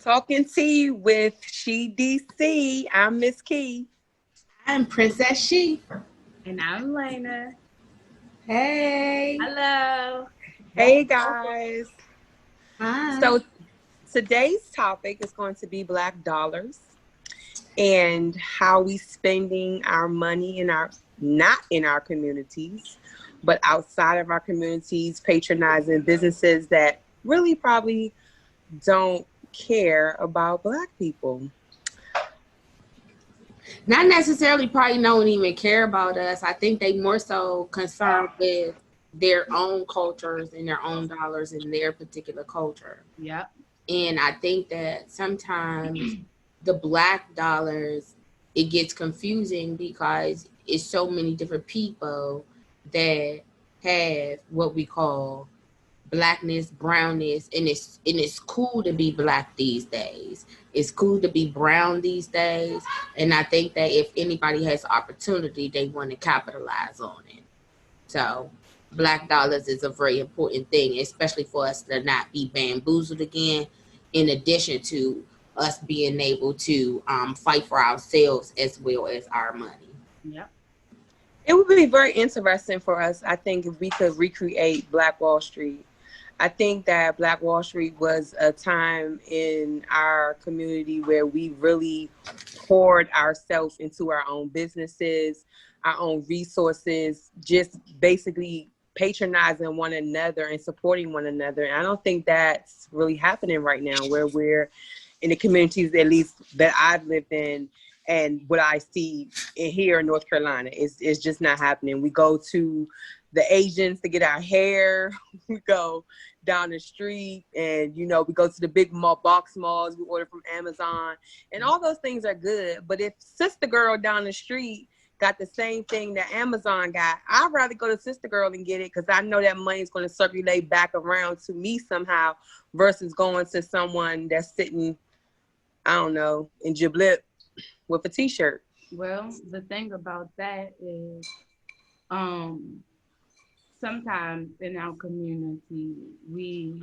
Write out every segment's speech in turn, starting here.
Talking tea with Shee DC. I'm Miss Kee. I'm Princess Shee. And I'm Lena. Hey. Hello. Hey Welcome. guys. Hi. So today's topic is going to be Black dollars and how we spending our money in our not in our communities, but outside of our communities, patronizing businesses that really probably don't care about Black people. Not necessarily probably don't even care about us. I think they more so concerned with their own cultures and their own dollars in their particular culture. Yep. And I think that sometimes the Black dollars, it gets confusing because it's so many different people that have what we call Blackness, brownness, and it's cool to be Black these days. It's cool to be brown these days, and I think that if anybody has opportunity, they want to capitalize on it. So, Black dollars is a very important thing, especially for us to not be bamboozled again. In addition to us being able to fight for ourselves as well as our money. Yep. It would be very interesting for us, I think, if we could recreate Black Wall Street. I think that Black Wall Street was a time in our community where we really poured ourselves into our own businesses, our own resources, just basically patronizing one another and supporting one another. And I don't think that's really happening right now, where we're in the communities, at least that I've lived in, and what I see here in North Carolina is just not happening. We go to the Asians to get our hair. We go down the street, and we go to the big box malls. We order from Amazon, and all those things are good. But if Sister Girl down the street got the same thing that Amazon got, I'd rather go to Sister Girl and get it, because I know that money is going to circulate back around to me somehow, versus going to someone that's sitting, I don't know, in Giblet with a t-shirt. Well, the thing about that is, um, sometimes in our community, we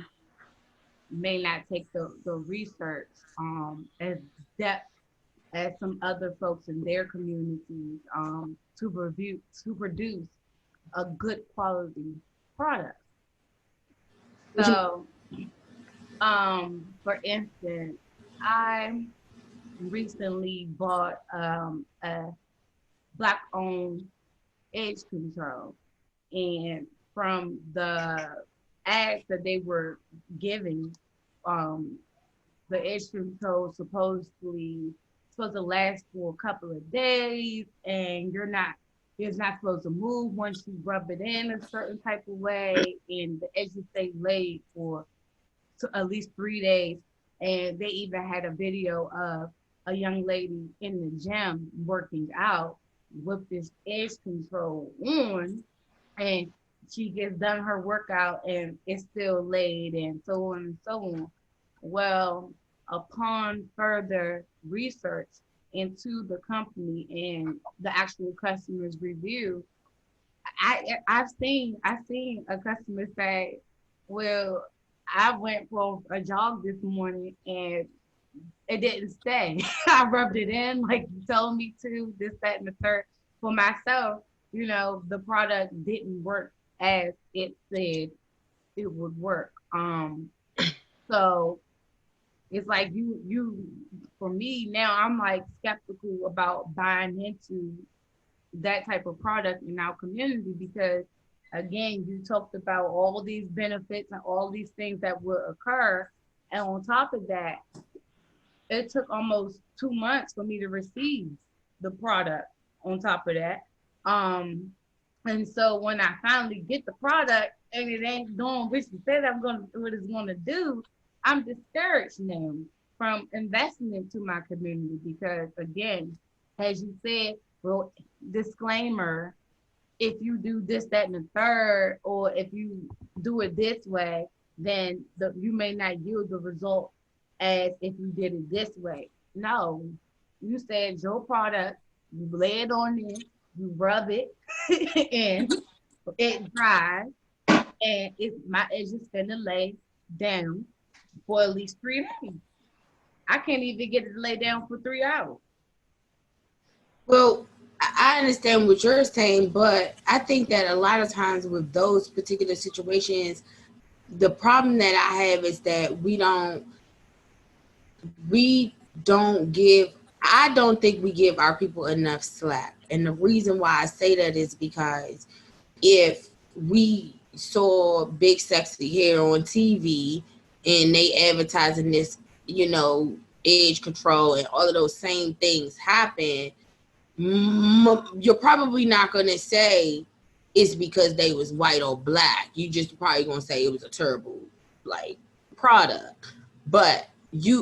may not take the research as depth as some other folks in their communities to produce a good quality product. So, for instance, I recently bought a Black-owned edge control, and from the ads that they were giving, um, the edge control supposed to last for a couple of days, and it's not supposed to move once you rub it in a certain type of way, and the edges stay laid for at least 3 days. And they even had a video of a young lady in the gym working out with this edge control on, and she gets done her workout and it's still laid, and so on and so on. Well, upon further research into the company and the actual customer's review, I've seen a customer say, "Well, I went for a jog this morning and it didn't stay. I rubbed it in like you told me to, this, that, and the third. For myself, the product didn't work as it said it would work. So it's like for me now, I'm like skeptical about buying into that type of product in our community, because again, you talked about all these benefits and all these things that will occur. And on top of that, it took almost 2 months for me to receive the product on top of that. Um, and so when I finally get the product and it ain't doing what you said what it's gonna do, I'm discouraged now from investing into my community, because again, as you said, well, disclaimer, if you do this, that, and the third, or if you do it this way, then you may not yield the result as if you did it this way. No, you said your product, you lay it on there, you rub it, and it dries, and my edges finna lay down for at least 3 days. I can't even get it to lay down for 3 hours. Well, I understand what you're saying, but I think that a lot of times with those particular situations, the problem that I have is that I don't think we give our people enough slack. And the reason why I say that is because if we saw big sexy hair on TV and they advertising this, age control and all of those same things happen, you're probably not going to say it's because they was white or black. You just probably going to say it was a terrible product. But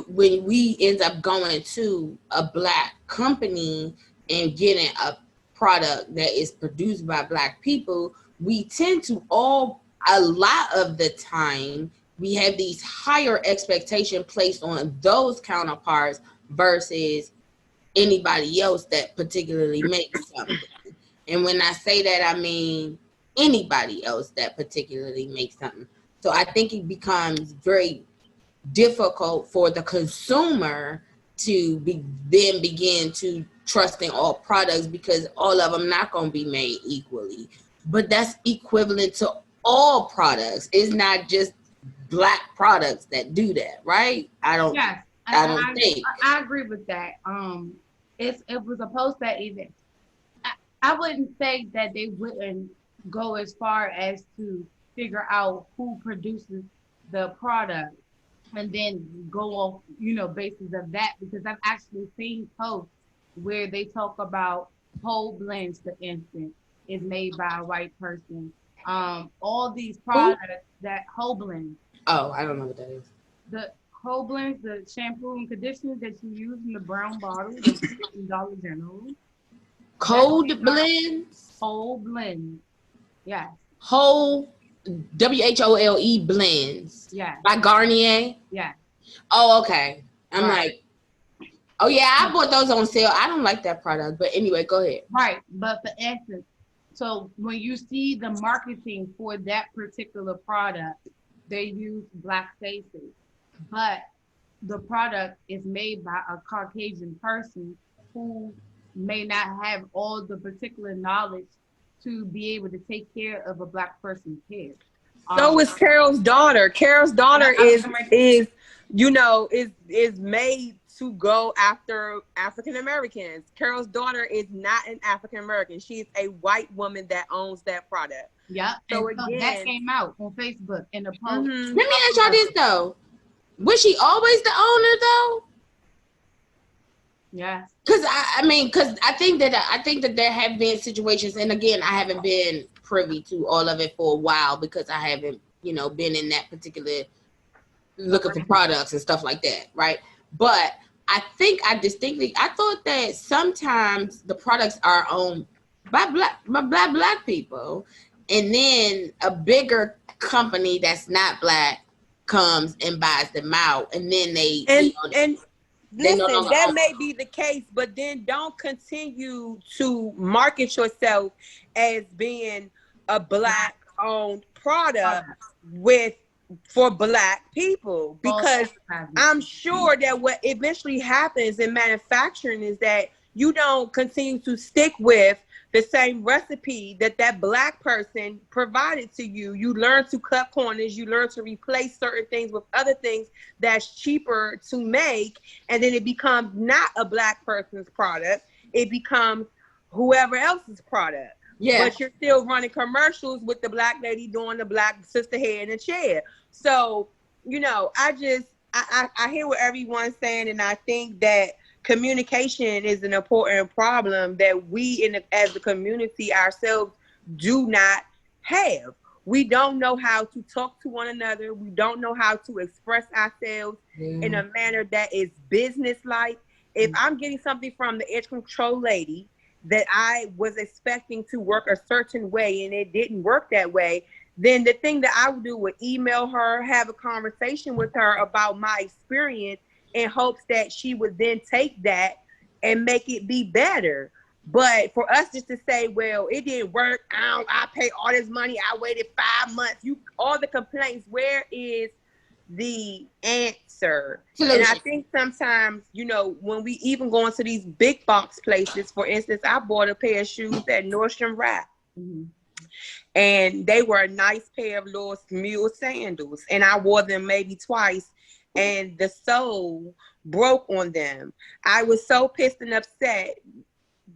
when we end up going to a black company and getting a product that is produced by black people, we tend to a lot of the time we have these higher expectations placed on those counterparts versus anybody else that particularly makes something. And when I say that, I mean anybody else that particularly makes something. So I think it becomes very difficult for the consumer to then begin to trusting all products, because all of them not going to be made equally. But that's equivalent to all products. It's not just black products that do that, right? I don't think. I agree with that. It was supposed to even. I wouldn't say that they wouldn't go as far as to figure out who produces the product and then go off, basis of that, because I've actually seen posts where they talk about whole blends, for instance, is made by a white person. All these products that whole blends. Oh, I don't know what that is. The whole blends, the shampoo and conditioner that you use in the brown bottle, the Dollar General. Cold blends? Whole blends. Yes. Whole WHOLE blends. Yeah. By Garnier? Yeah. Oh, okay. I'm like, oh yeah, I bought those on sale. I don't like that product. But anyway, go ahead. Right. But for instance, so when you see the marketing for that particular product, they use black faces. But the product is made by a Caucasian person who may not have all the particular knowledge to be able to take care of a black person's hair. So is Carol's daughter. Carol's daughter is made to go after African Americans. Carol's daughter is not an African American. She's a white woman that owns that product. Yeah. So again, that came out on Facebook in the post. Let me ask y'all this though. Was she always the owner though? Yes. Because I think that there have been situations, and again, I haven't been privy to all of it for a while because I haven't, been in that particular looking for products and stuff like that, right? But I thought that sometimes the products are owned by black people, and then a bigger company that's not black comes and buys them out, and then they listen, that may be the case, but then don't continue to market yourself as being a black-owned product for black people, because I'm sure that what eventually happens in manufacturing is that you don't continue to stick with the same recipe that black person provided to you. You learn to cut corners. You learn to replace certain things with other things that's cheaper to make. And then it becomes not a black person's product. It becomes whoever else's product. Yeah. But you're still running commercials with the black lady doing the black sister hair in a chair. So, I hear what everyone's saying. And I think that communication is an important problem that we as the community ourselves do not have. We don't know how to talk to one another. We don't know how to express ourselves in a manner that is business-like. If I'm getting something from the edge control lady that I was expecting to work a certain way and it didn't work that way, then the thing that I would do would email her, have a conversation with her about my experience, in hopes that she would then take that and make it be better. But for us just to say, well, it didn't work, I paid all this money, I waited 5 months, all the complaints, where is the answer. Solution. And I think sometimes, you know, when we even go into these big box places, for instance, I bought a pair of shoes at Nordstrom Rack. Mm-hmm. And they were a nice pair of little mule sandals. And I wore them maybe twice. And the sole broke on them. I was so pissed and upset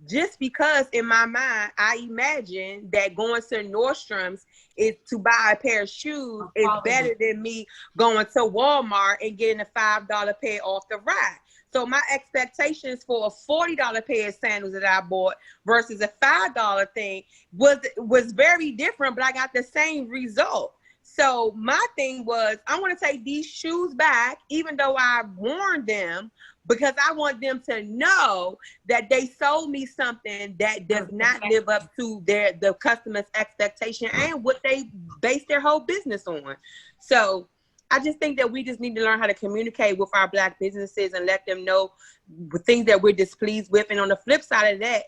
just because in my mind, I imagine that going to Nordstrom's is to buy a pair of shoes is better than me going to Walmart and getting a $5 pair off the rack. So my expectations for a $40 pair of sandals that I bought versus a $5 thing was very different, but I got the same result. So my thing was, I want to take these shoes back, even though I've worn them, because I want them to know that they sold me something that does not live up to the customer's expectation and what they base their whole business on. So I just think that we just need to learn how to communicate with our Black businesses and let them know the things that we're displeased with. And on the flip side of that,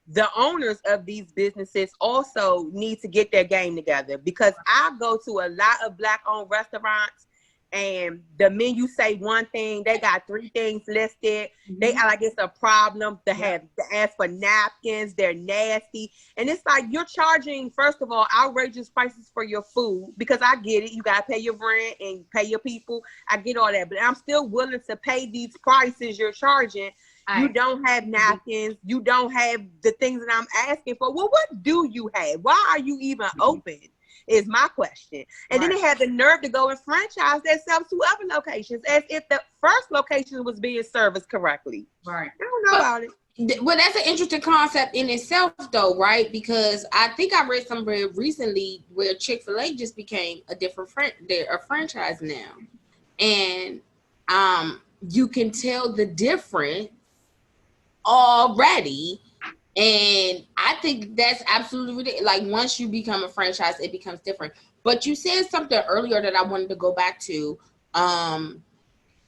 the owners of these businesses also need to get their game together, because I go to a lot of Black-owned restaurants and the menu say one thing, they got 3 things listed. Mm-hmm. They act like it's a problem to have to ask for napkins. They're nasty. And it's like you're charging, first of all, outrageous prices for your food, because I get it. You got to pay your rent and pay your people. I get all that. But I'm still willing to pay these prices you're charging. You don't have napkins. You don't have the things that I'm asking for. Well, what do you have? Why are you even open? Is my question. And then they had the nerve to go and franchise themselves to other locations as if the first location was being serviced correctly. Right. I don't know about it. Well, that's an interesting concept in itself, though, right? Because I think I read somewhere recently where Chick-fil-A just became a different they're a franchise now. And you can tell the difference already. And I think that's absolutely ridiculous. Like, once you become a franchise, it becomes different. But you said something earlier that I wanted to go back to.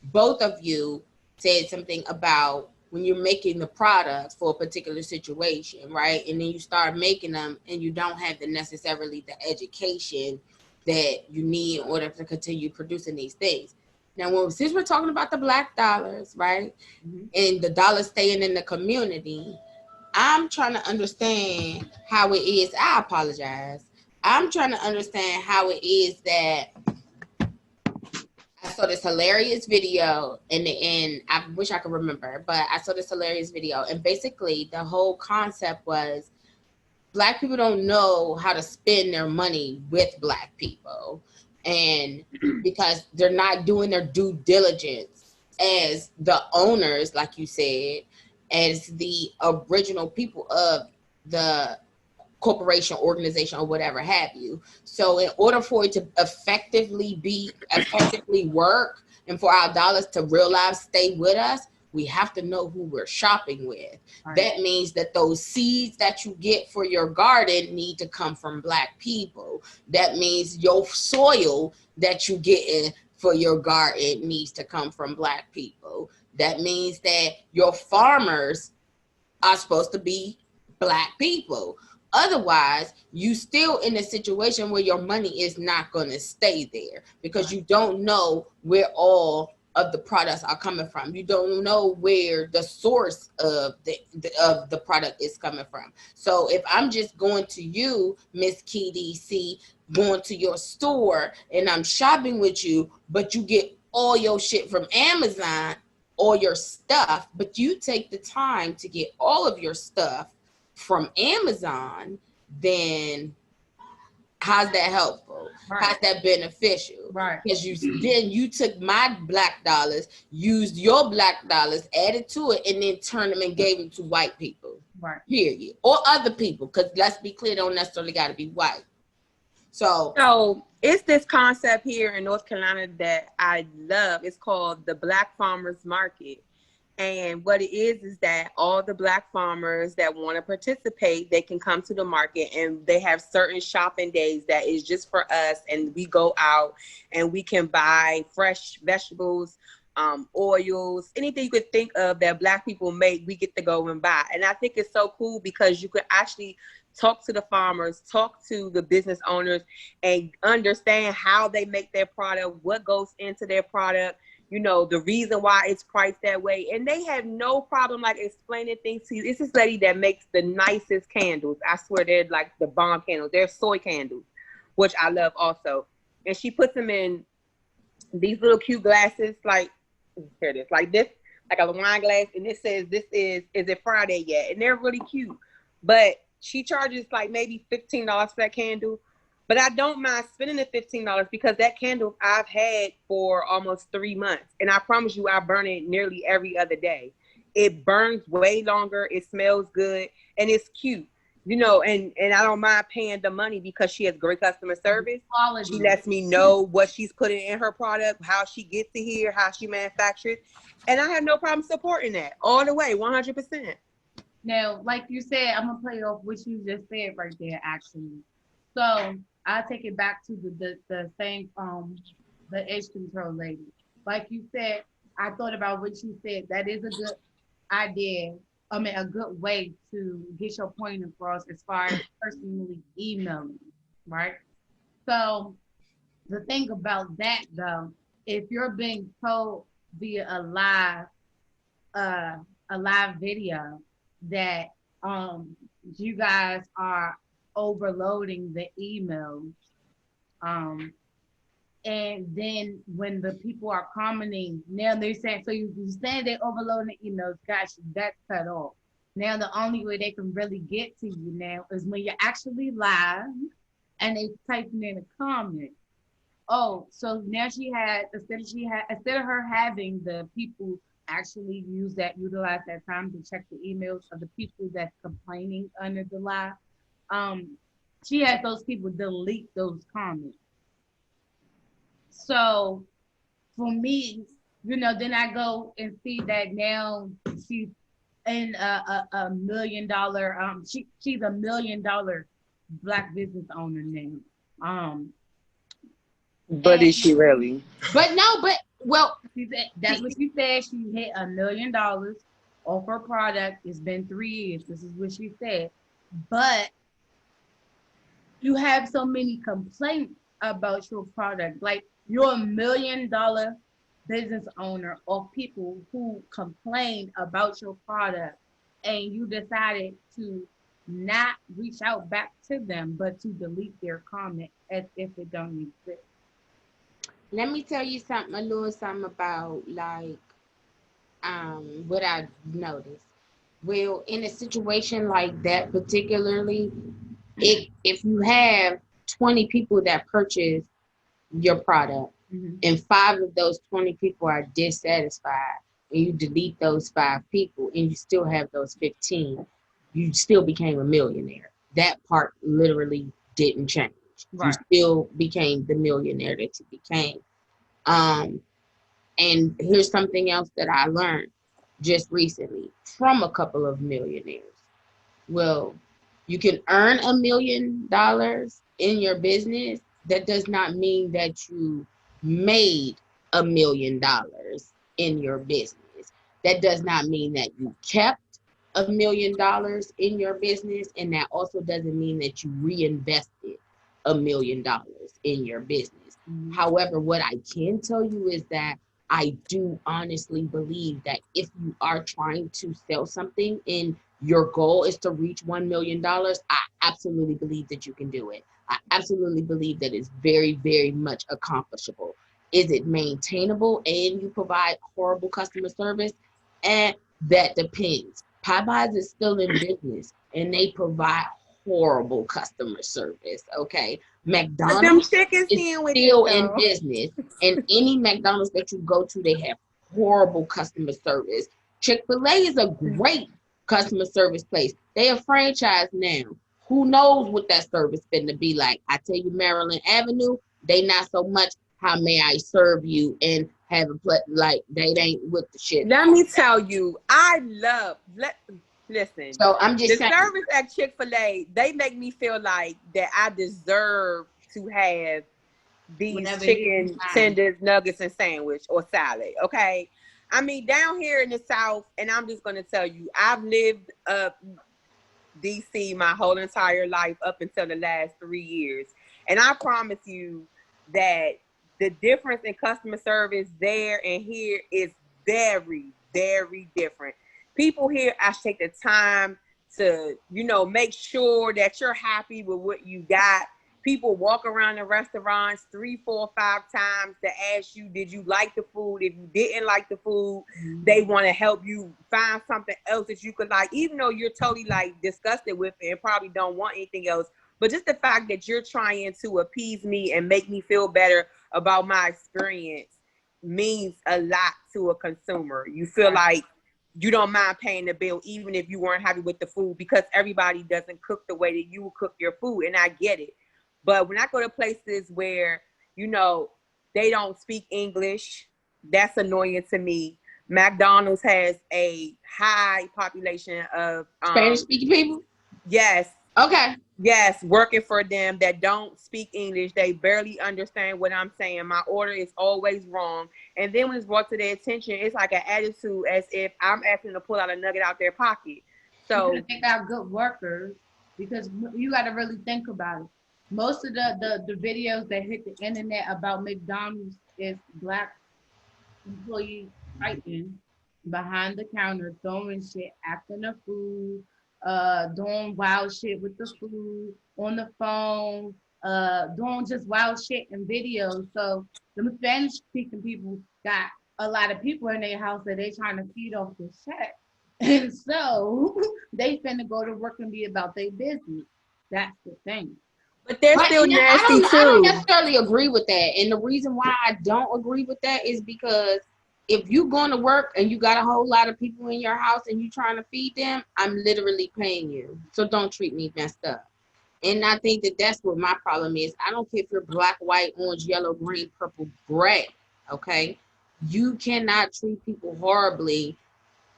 Both of you said something about when you're making the products for a particular situation, right? And then you start making them and you don't have necessarily the education that you need in order to continue producing these things. Now, since we're talking about the Black dollars, right? Mm-hmm. And the dollars staying in the community, I'm trying to understand how it is. I apologize. I'm trying to understand how it is that I saw this hilarious video and I wish I could remember, but I saw this hilarious video. And basically the whole concept was Black people don't know how to spend their money with Black people. And because they're not doing their due diligence as the owners, like you said, as the original people of the corporation, organization, or whatever have you. So in order for it to effectively work and for our dollars to real life stay with us, we have to know who we're shopping with. Right. That means that those seeds that you get for your garden need to come from Black people. That means your soil that you get in for your garden needs to come from Black people. That means that your farmers are supposed to be Black people. Otherwise, you still in a situation where your money is not going to stay there because you don't know where all of the products are coming from. You don't know where the source of the product is coming from. So if I'm just going to you, Miss Kee DC, going to your store and I'm shopping with you, but you get all your shit from Amazon, all your stuff, but you take the time to get all of your stuff from Amazon, then how's that helpful? Right. How's that beneficial? Right. Because you took my Black dollars, used your Black dollars, added to it, and then turned them and gave them to white people. Right. Period. Or other people, because let's be clear, don't necessarily got to be white. So it's this concept here in North Carolina that I love. It's called the Black Farmers Market. And what it is that all the Black farmers that want to participate, they can come to the market and they have certain shopping days that is just for us. And we go out and we can buy fresh vegetables, oils, anything you could think of that Black people make, we get to go and buy. And I think it's so cool because you could actually talk to the farmers, talk to the business owners, and understand how they make their product, what goes into their product, you know, the reason why it's priced that way. And they have no problem like explaining things to you. It's this lady that makes the nicest candles. I swear they're like the bomb candles. They're soy candles, which I love also. And she puts them in these little cute glasses, like, here it is, like this, like a wine glass, and it says, "This is it Friday yet?" And they're really cute. But she charges like maybe $15 for that candle. But I don't mind spending the $15 because that candle I've had for almost 3 months. And I promise you, I burn it nearly every other day. It burns way longer, it smells good, and it's cute. You know, and I don't mind paying the money because she has great customer service. Quality. She lets me know what she's putting in her product, how she gets it here, how she manufactures. And I have no problem supporting that all the way, 100%. Now, like you said, I'm gonna play off what you just said right there, actually. So I take it back to the same the edge control lady. Like you said, I thought about what you said. That is a good idea. I mean, a good way to get your point across as far as personally emailing, right? So the thing about that though, if you're being told via a live video that you guys are overloading the emails, and then when the people are commenting, now they're saying, so you saying they're overloading the emails, gosh, that's cut off. Now the only way they can really get to you now is when you're actually live and they typing in a comment. Oh, so now instead of her having the people actually utilize that time to check the emails of the people that's complaining under the live, she had those people delete those comments. So for me, you know, then I go and see that now she's in a $1 million, she's $1 million Black business owner now. But is she really? But no, but well, that's what she said. She hit $1 million off her product. It's been 3 years. This is what she said. But you have so many complaints about your product. Like, you're $1 million business owner of people who complained about your product, and you decided to not reach out back to them, but to delete their comment as if it don't exist. let me tell you something, a little something about like what I noticed. Well, in a situation like that, particularly, if you have 20 people that purchase your product, and 5 of those 20 people are dissatisfied, and you delete those 5 people, and you still have those 15, you still became a millionaire. That part literally didn't change. Right. You still became the millionaire that you became. And here's something else that I learned just recently from a couple of millionaires. Well, you can earn $1 million in your business. That does not mean that you made $1 million in your business. That does not mean that you kept $1 million in your business. And that also doesn't mean that you reinvested $1 million in your business. However, what I can tell you is that I do honestly believe that if you are trying to sell something and your goal is to reach $1 million, I absolutely believe that you can do it. I absolutely believe that it's very, very much accomplishable. Is it maintainable and you provide horrible customer service? And that depends. Popeyes is still in business and they provide horrible customer service, okay? McDonald's is still in business, and any McDonald's that you go to, they have horrible customer service. Chick-fil-A is a great customer service place. They are franchised now. Who knows what that service finna be like? I tell you, Maryland Avenue, they not so much, how may I serve you, and have a like they ain't with the shit. Let me tell you, listen. So I'm just saying, service at Chick-fil-A, they make me feel like that I deserve to have these Whenever you chicken find. tenders, nuggets, and sandwich or salad. Okay. I mean, down here in the South, and I'm just gonna tell you, I've lived up DC my whole entire life up until the last 3 years. And I promise you that the difference in customer service there and here is very, very different. People here actually take the time to, make sure that you're happy with what you got. People walk around the restaurants 3, 4, 5 times to ask you, did you like the food? If you didn't like the food, they want to help you find something else that you could like, even though you're totally like disgusted with it and probably don't want anything else. But just the fact that you're trying to appease me and make me feel better about my experience means a lot to a consumer. You feel like you don't mind paying the bill, even if you weren't happy with the food, because everybody doesn't cook the way that you would cook your food. And I get it. But when I go to places where, they don't speak English, that's annoying to me. McDonald's has a high population of Spanish speaking people? Yes. Okay. Yes, working for them that don't speak English. They barely understand what I'm saying. My order is always wrong. And then when it's brought to their attention, it's like an attitude as if I'm asking them to pull out a nugget out their pocket. So they got good workers, because you got to really think about it. Most of the videos that hit the internet about McDonald's is Black employees fighting behind the counter, throwing shit, acting the food, doing wild shit with the food, on the phone, doing just wild shit in videos. So the Spanish speaking people got a lot of people in their house that they trying to feed off the check. And so they finna go to work and be about their business. That's the thing. but they're still nasty I don't too. necessarily agree with that. And the reason why I don't agree with that is because if you going to work and you got a whole lot of people in your house and you trying to feed them, I'm literally paying you. So don't treat me messed up. And I think that that's what my problem is. I don't care if you're black, white, orange, yellow, green, purple, gray. Okay. You cannot treat people horribly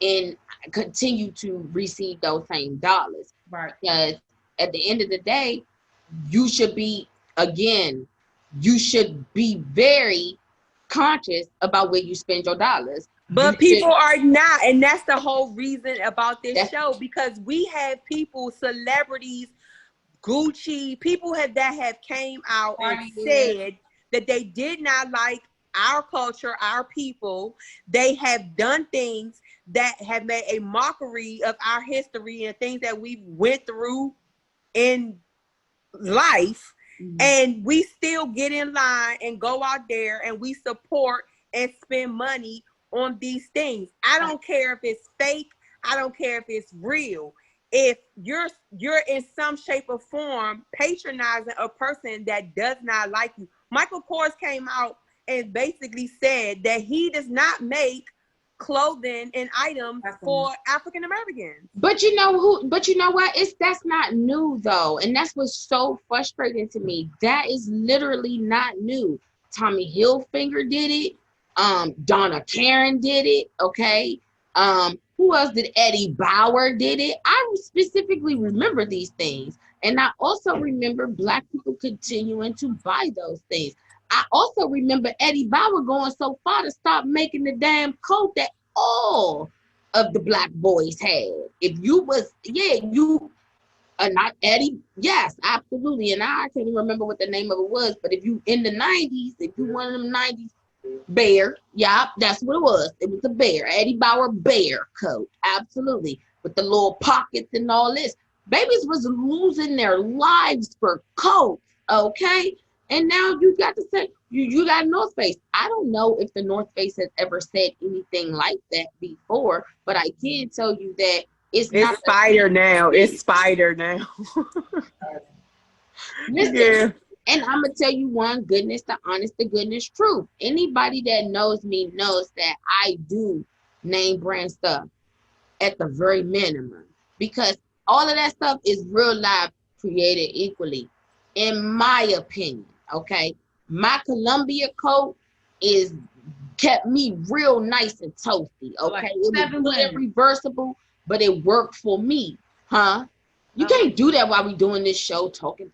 and continue to receive those same dollars. Right. Because at the end of the day, you should be, again, you should be very conscious about where you spend your dollars. But people are not, and that's the whole reason about this show, because we have people, celebrities, Gucci, people that have came out and said that they did not like our culture, our people. They have done things that have made a mockery of our history and things that we went through in life. And we still get in line and go out there and we support and spend money on these things. I don't care if it's fake. I don't care if it's real. If you're in some shape or form patronizing a person that does not like you. Michael Kors came out and basically said that he does not make clothing and items for African Americans. But you know what? That's not new though. And that's what's so frustrating to me. That is literally not new. Tommy Hilfiger did it. Donna Karen did it. Okay. Who else did? Eddie Bauer did it. I specifically remember these things. And I also remember Black people continuing to buy those things. I also remember Eddie Bauer going so far to stop making the damn coat that all of the Black boys had. If you was, you are not Eddie, yes, absolutely. And I can't even remember what the name of it was, but if you in the 90s, if you one of them 90s, bear, that's what it was. It was a bear, Eddie Bauer bear coat, absolutely, with the little pockets and all this. Babies was losing their lives for coats, okay? And now you got to say, you got North Face. I don't know if the North Face has ever said anything like that before, but I can tell you that it's not Spider now. It's Spider now. Listen, and I'm going to tell you one goodness, the honest, the goodness truth. Anybody that knows me knows that I do name brand stuff at the very minimum, because all of that stuff is real life created equally, in my opinion. Okay, my Columbia coat is kept me real nice and toasty. Okay, it was good and reversible, but it worked for me, huh? You can't do that while we doing this show talking.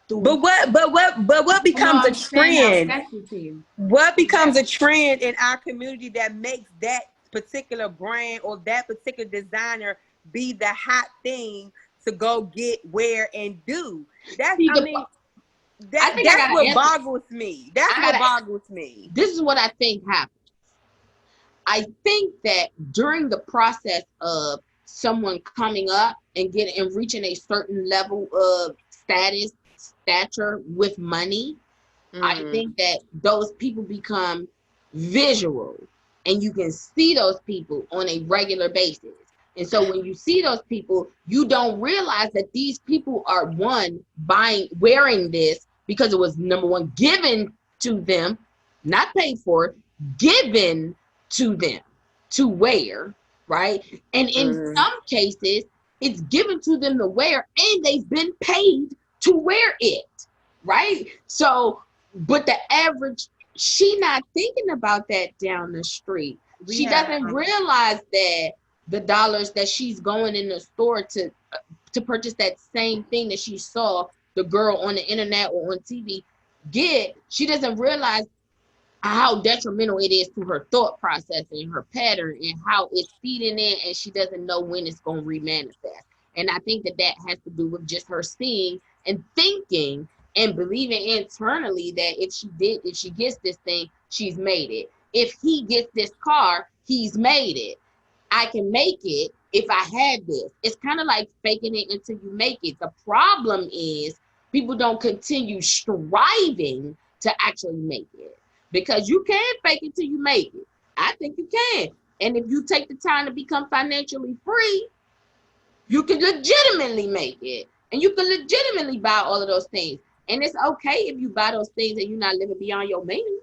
through. But what becomes a trend? Necessity. What becomes a trend in our community that makes that particular brand or that particular designer be the hot thing to go get, wear, and do? That's that's what boggles me. That's what boggles me. This is what I think happens. I think that during the process of someone coming up and reaching a certain level of stature with money, I think that those people become visual, and you can see those people on a regular basis. And so when you see those people, you don't realize that these people are wearing this because it was, number one, given to them, not paid for, given to them to wear, right? And in some cases, it's given to them to wear, and they've been paid to wear it, right? So, but the average, she not thinking about that down the street. She doesn't realize that the dollars that she's going in the store to purchase that same thing that she saw the girl on the internet or on TV get, she doesn't realize how detrimental it is to her thought process and her pattern and how it's feeding in, and she doesn't know when it's going to remanifest. And I think that has to do with just her seeing and thinking and believing internally that if she gets this thing, she's made it. If he gets this car, he's made it. I can make it if I had this. It's kind of like faking it until you make it. The problem is people don't continue striving to actually make it, because you can fake it till you make it. I think you can. And if you take the time to become financially free, you can legitimately make it. And you can legitimately buy all of those things. And it's okay if you buy those things and you're not living beyond your means.